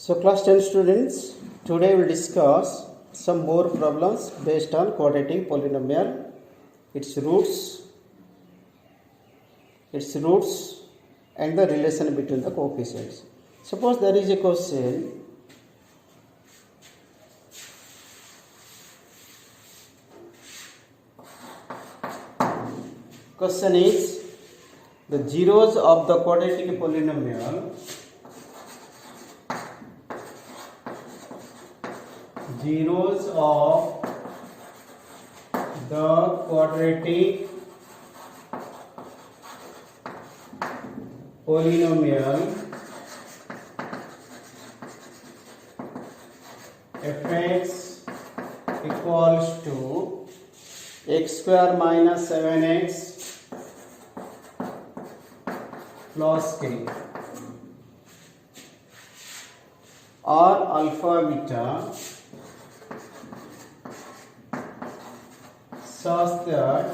So class 10 students, today we will discuss some more problems based on quadratic polynomial, its roots and the relation between the coefficients. Suppose there is a question, is the zeros of the quadratic polynomial zeros of the quadratic polynomial fx equals to x square minus 7x plus k or alpha beta such that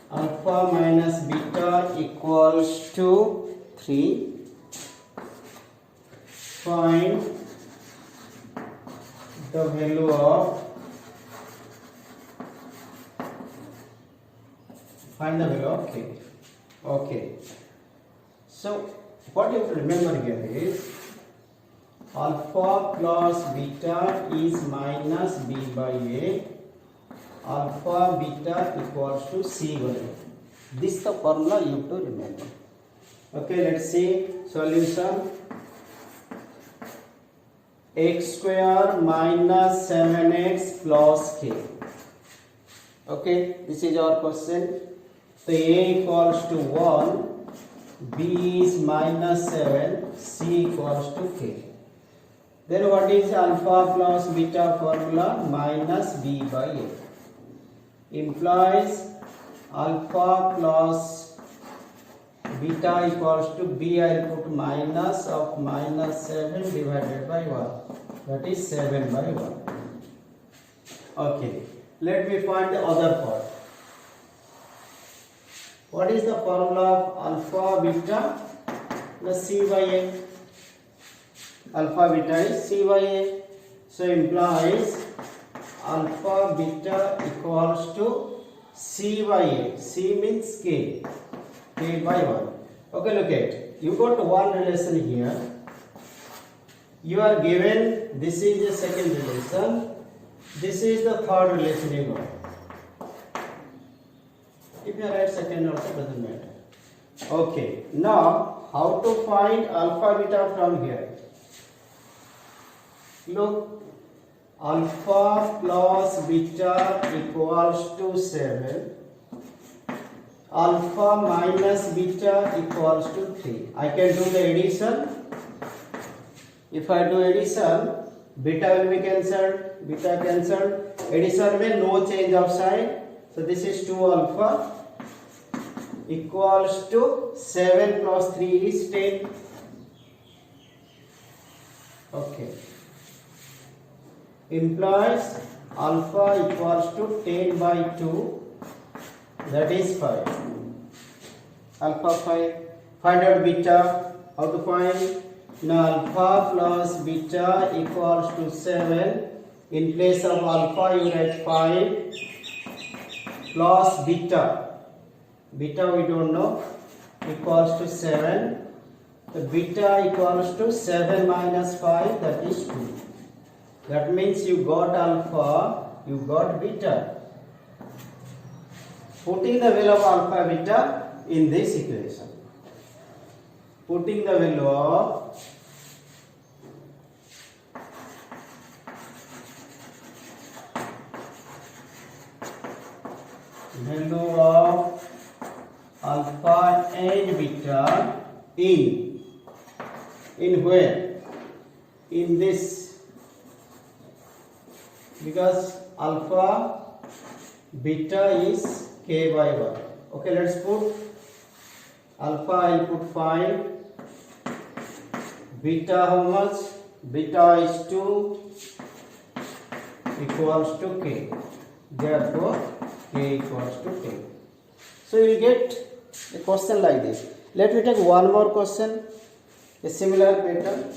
alpha minus beta equals to 3. Find the value of k. Okay. So what you have to remember here is alpha plus beta is minus b by a. Alpha beta equals to c by a. This is the formula you have to remember. Okay, let's see solution. X square minus 7x plus k. Okay, this is our question. So a equals to 1, b is minus 7, c equals to k. Then what is alpha plus beta formula? Minus b by a. Implies alpha plus beta equals to b. I will put minus of minus 7 divided by 1. That is 7 by 1. Okay. Let me find the other part. What is the formula of alpha beta plus c by a? Alpha beta is c by a. So implies alpha beta equals to c by a. C means k. K by 1. Okay, look at. You got one relation here. You are given this is the second relation. This is the third relation you got. If you write second also doesn't matter. Okay. Now how to find alpha beta from here? Look, alpha plus beta equals to 7. Alpha minus beta equals to 3. I can do the addition. If I do addition, beta will be cancelled. Beta cancelled. Addition means no change of sign. So this is 2 alpha equals to 7 plus 3 is 10. Okay. Implies alpha equals to 10 by 2. That is 5. Alpha 5. Find out beta. How to find? Now alpha plus beta equals to 7. In place of alpha you write 5 plus beta. Beta we don't know. Equals to 7. So beta equals to 7 minus 5, that is 2. That means you got alpha, you got beta. Putting the value of alpha beta in this equation. Putting the value of alpha and beta in where? In this, because alpha beta is k by 1. Okay, let's put alpha, I will put 5. Beta how much? Beta is 2 equals to k. Therefore k equals to 10. So you will get a question like this. Let me take one more question, a similar pattern.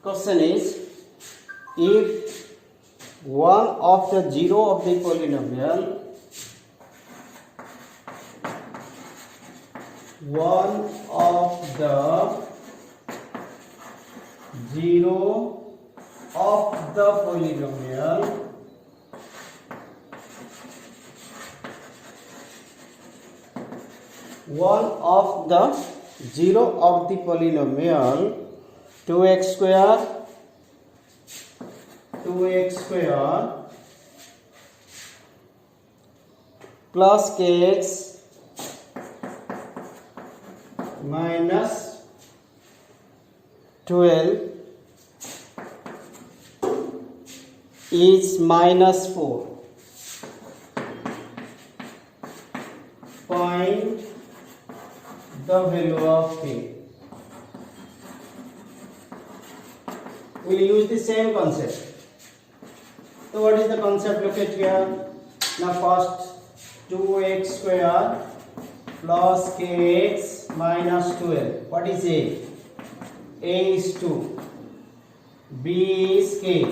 Question is, if one of the zero of the polynomial, one of the zero of the polynomial one of the zero of the polynomial 2x square plus kx minus 12 is minus 4. Find the value of k. We'll use the same concept. So what is the concept? Look at here. Now first 2x square plus kx minus 12. What is a? A is 2, b is k,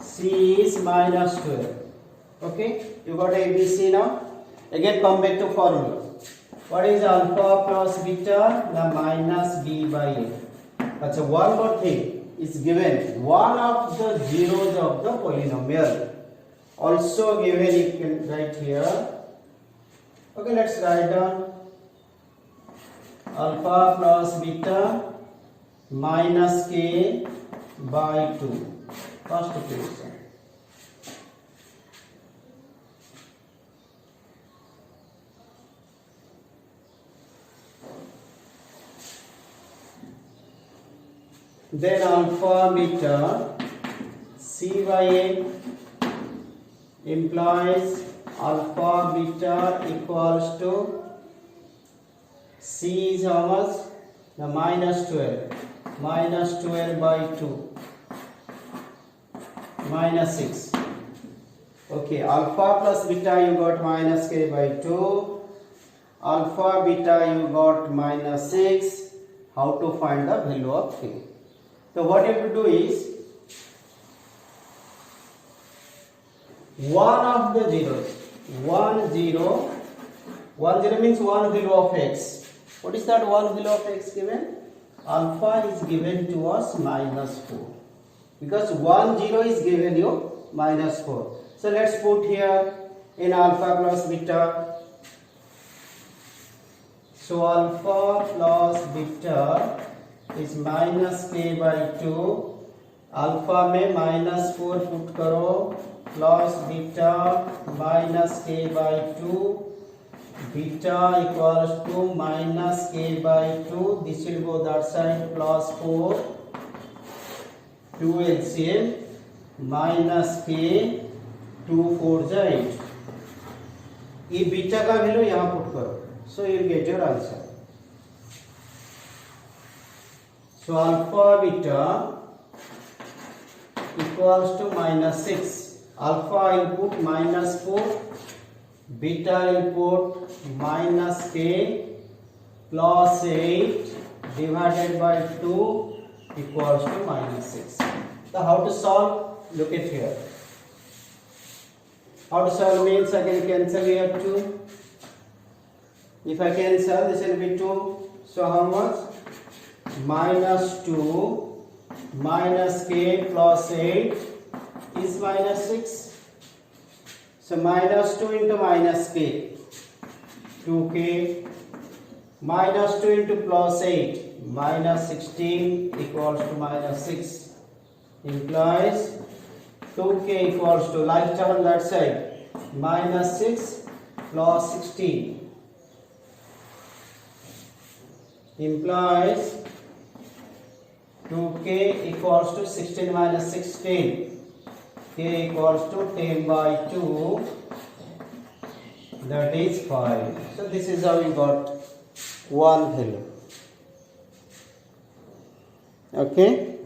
c is minus 12. Okay, you got a, b, c now. Again come back to formula. What is alpha plus beta? Now minus b by a. That's one more thing is given. One of the zeros of the polynomial also given. You can write here. Okay, let's write down alpha plus beta minus k by 2. First equation. Then alpha beta c by a implies alpha beta equals to c is how much? The minus 12 by 2 minus 6. Okay, alpha plus beta you got minus k by 2, alpha beta you got minus 6. How to find the value of k? So what you have to do is, one of the zeros, 1 0 means one value of x. What is that one value of x given? Alpha is given to us minus 4, because 1 0 is given you minus 4. So let's put here in alpha plus beta. So alpha plus beta is minus k by 2. Alpha में minus 4 put करो plus beta minus k by 2. Beta equals to minus k by 2. This will go that side plus 4. 2 LCM minus k 2 4 8. ये beta का value यहाँ put करो. So you will get your answer. So alpha beta equals to minus 6. Alpha input minus 4, beta input minus k plus 8 divided by 2 equals to minus 6. So how to solve? Look at here. How to solve means I can cancel here 2. If I cancel, this will be 2. So how much? Minus 2 minus k plus 8 is minus 6. So minus 2 into minus k, 2k, minus 2 into plus 8, minus 16 equals to minus 6. Implies 2k equals to, like term on that side, minus 6 plus 16. Implies 2k equals to 16 minus 16. K equals to 10 by 2. That is 5. So this is how we got one value. Okay.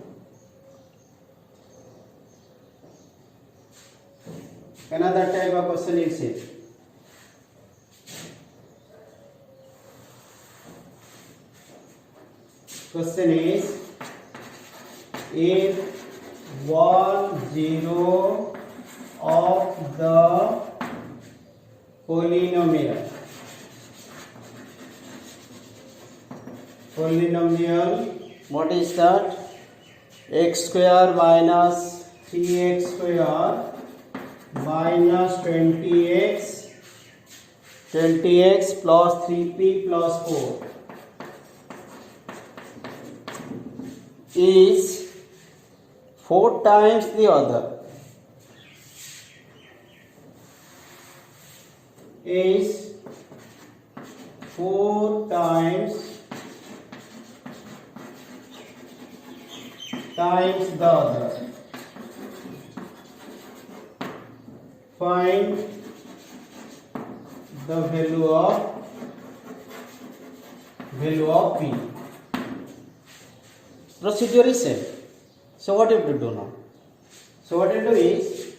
Another type of question is it. Question is, if 1 0 of the polynomial what is that? X square minus 3x square minus 20x plus 3p plus 4 is 4 times the other, is 4 times the other. Find the value of p. Procedure is same. So what you have to do now? So what you do is,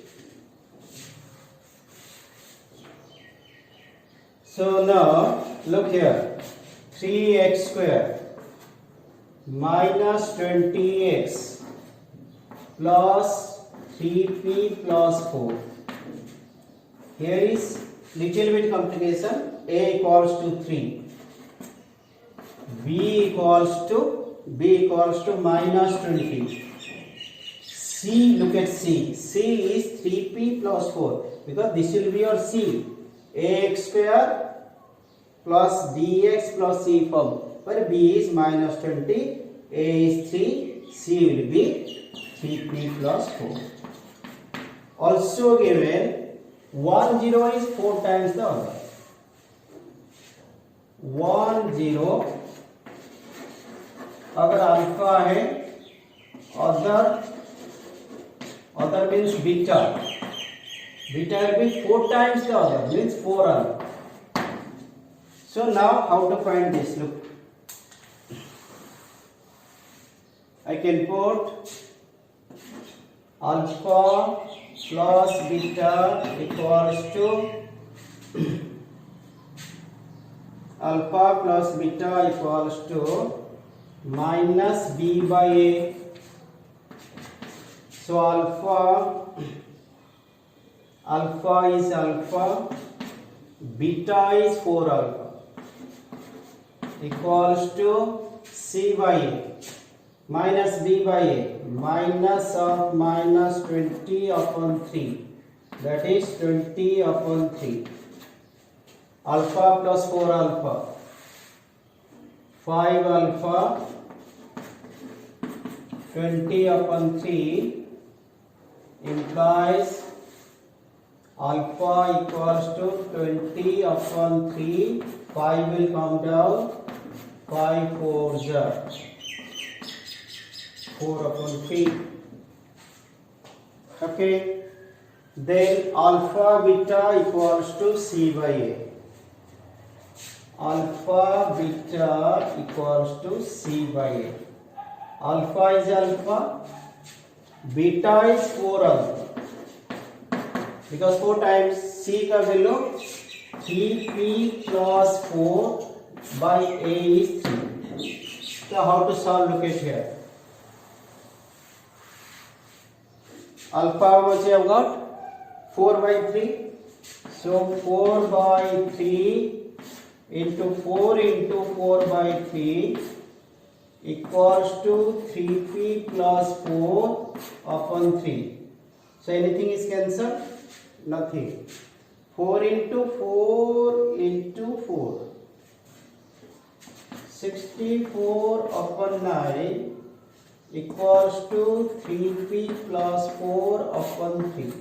so now look here, 3x square minus 20x plus 3p plus 4. Here is little bit complication. A equals to 3, b equals to minus 20. C, look at C. C is 3p plus 4 because this will be your C. Ax square plus dx plus c form, where b is minus 20, a is 3, c will be 3p plus 4. Also given 1 0 is 4 times the other. 1 0 अगर alpha है, other means beta will be 4 times the other, means 4 alpha. So now how to find this? Look, I can put alpha plus beta equals to alpha plus beta equals to minus b by a. So alpha is alpha, beta is 4 alpha equals to c by a minus b by a, minus of minus 20 upon 3, that is 20 upon 3. Alpha plus 4 alpha, 5 alpha, 20 upon 3 implies alpha equals to 20 upon 3, 5 will come down, 5 4s are 4 upon 3. Okay, then alpha beta equals to c by a. Alpha beta equals to c by a. Alpha is alpha, beta is 4 alpha, because 4 times c का value 3p plus 4 by a is 3. So how to solve? Look at here. Alpha much I have got 4 by 3. So 4 by 3 into 4 into 4 by 3 equals to 3p plus 4 upon 3. So anything is cancelled? Nothing. 4 into 4 into 4. 64 upon 9 equals to 3p plus 4 upon 3.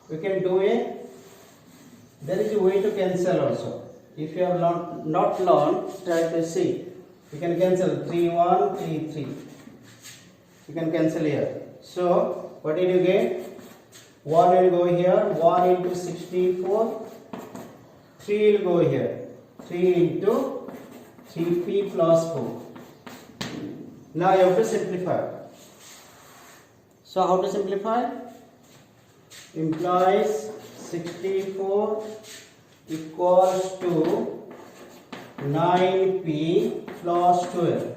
We can do it. There is a way to cancel also. If you have not learned, try to see. You can cancel 3 1 3 3. You can cancel here. So what did you get? 1 will go here. 1 into 64. 3 will go here. 3 into 3p plus 4. Now you have to simplify. So how to simplify? Implies 64 equals to 9p plus 12.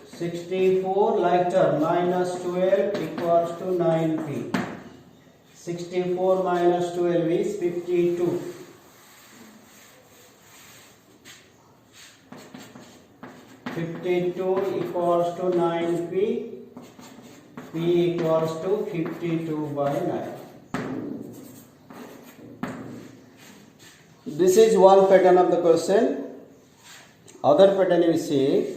64 like term minus 12 equals to 9p. 64 minus 12 is 52. 52 equals to 9p. P equals to 52 by 9. This is one pattern of the question. Other pattern you see.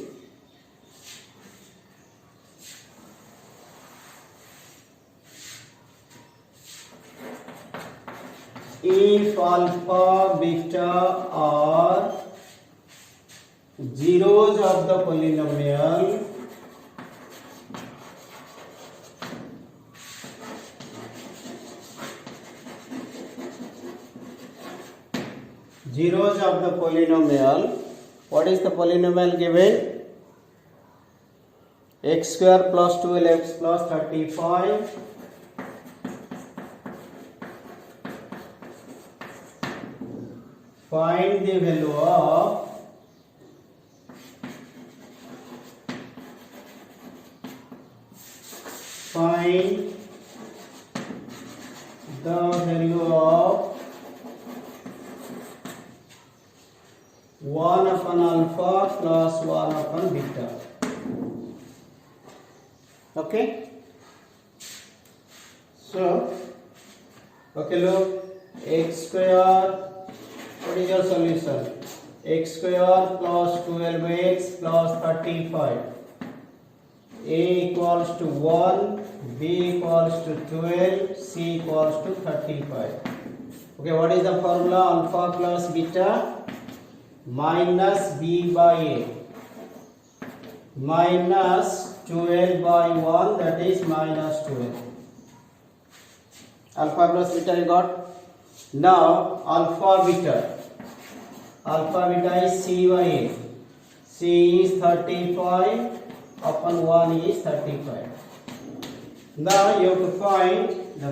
If alpha, beta are zeros of the polynomial, what is the polynomial given? X square plus 12x plus 35. Find the value of one upon alpha plus 1 upon beta. Okay. So, okay, look, x square. What is your solution? X square plus 12x plus 35. A equals to 1, B equals to 12, C equals to 35. Okay, what is the formula? Alpha plus beta minus B by A minus 12 by 1, that is minus 12. Alpha plus beta you got. Now alpha beta is C by A. C is 35 upon 1 is 35. Now you have to find the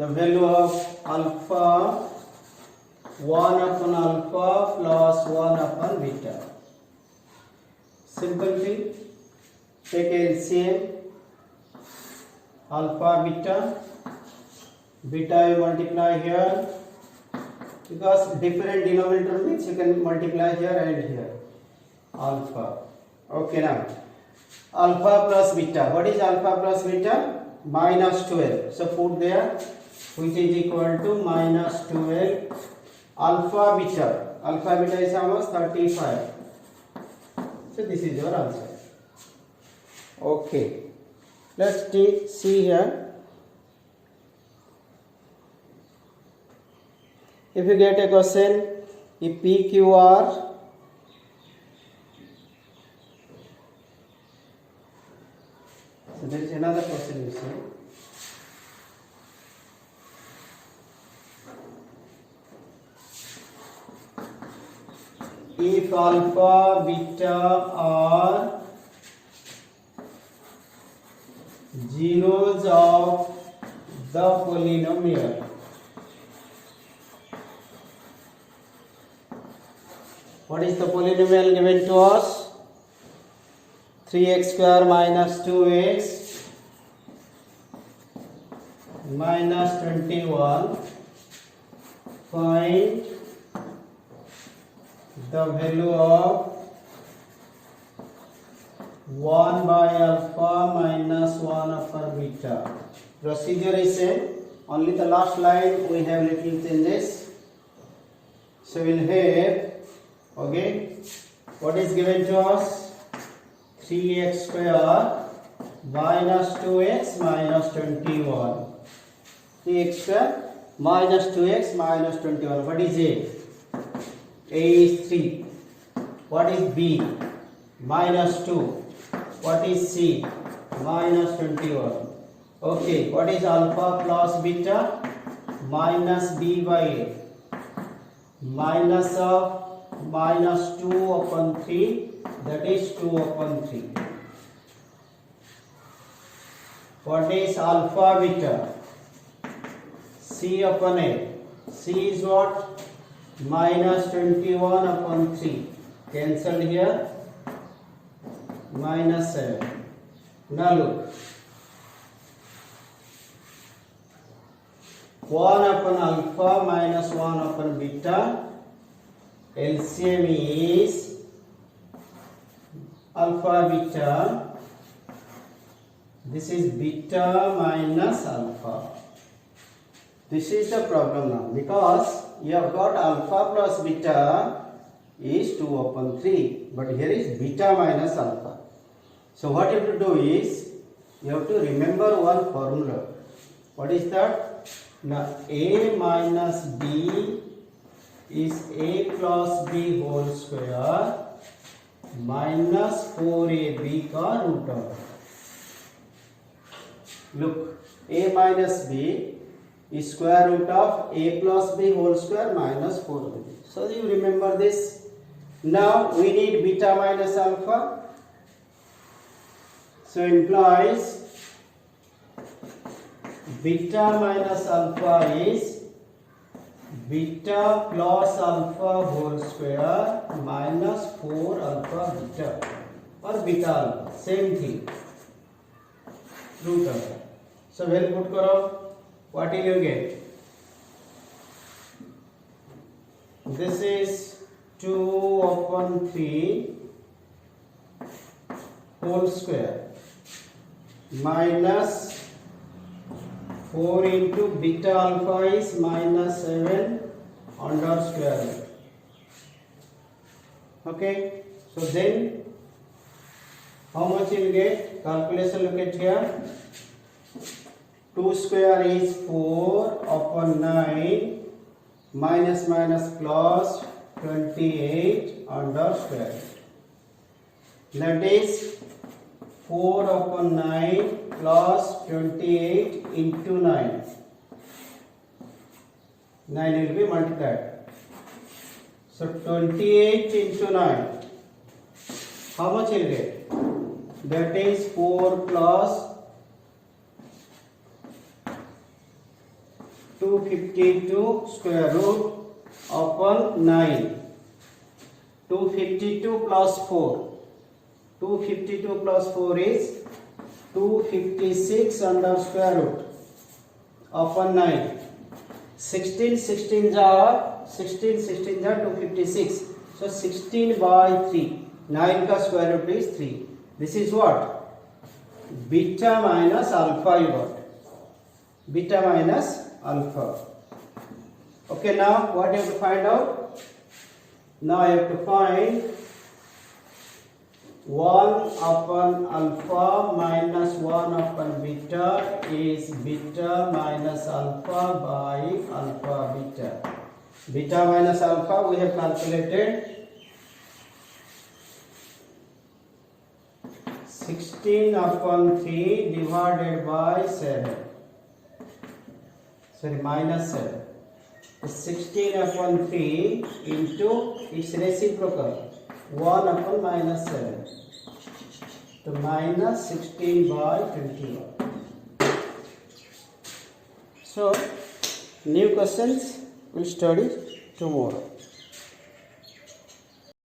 value of alpha 1 upon alpha plus 1 upon beta. Simple thing. Take LCM. Alpha beta. Beta you multiply here. Because different denominator means you can multiply here and here. Alpha. Okay, now. Alpha plus beta. What is alpha plus beta? Minus 12. So put there, which is equal to minus 12. Alpha beta. Alpha beta is how much? 35. So this is your answer. Okay. Let's see here. If you get a question, if PQR so there is another question you see. If alpha, beta are zeros of the polynomial, what is the polynomial given to us? 3x square minus 2x minus 21. Find the value of 1 by alpha minus 1 upon beta. Procedure is same. Only the last line we have little changes. So we'll have, okay, what is given to us? 3x square minus 2x minus 21. 3x square minus 2x minus 21. What is A? A is 3. What is B? Minus 2. What is C? Minus 21. Okay, what is alpha plus beta? Minus b by a. Minus of minus 2 upon 3, that is 2 upon 3. What is alpha beta? C upon a. C is what? Minus 21 upon 3. Cancelled here. Minus 7. Now look. 1 upon alpha minus 1 upon beta. LCM is alpha beta. This is beta minus alpha. This is the problem now, because you have got alpha plus beta is 2 upon 3, but here is beta minus alpha. So what you have to do is, you have to remember one formula. What is that? Now a minus b is a plus b whole square minus 4ab का root over. Look, a minus b is square root of a plus b whole square minus 4ab. So you remember this. Now we need beta minus alpha. So implies beta minus alpha is beta plus alpha whole square minus 4 alpha beta or beta alpha, same thing, root over. So well put karo, what will you get? This is 2 upon 3 whole square minus 4 into beta alpha is minus 7 under square root. Okay, so then how much you will get? Calculation, look at here. 2 square is 4 upon 9 minus minus plus 28 under square root. That is 4 upon 9 plus 28 into 9. 9 will be multiplied. So 28 into 9. How much will you get? That is 4 plus 252 square root upon 9. 252 plus 4. 252 plus 4 is 256 under square root upon 9. 16 are 256. So 16 by 3. 9 ka square root is 3. This is what? Beta minus alpha you got. Beta minus alpha. Okay, now what you have to find out? Now you have to find 1 upon alpha minus 1 upon beta is beta minus alpha by alpha beta. Beta minus alpha we have calculated 16 upon 3 divided by 7. Sorry, minus 7. 16 upon 3 into its reciprocal 1 upon minus 7. So minus 16 by 21. So new questions we'll study tomorrow.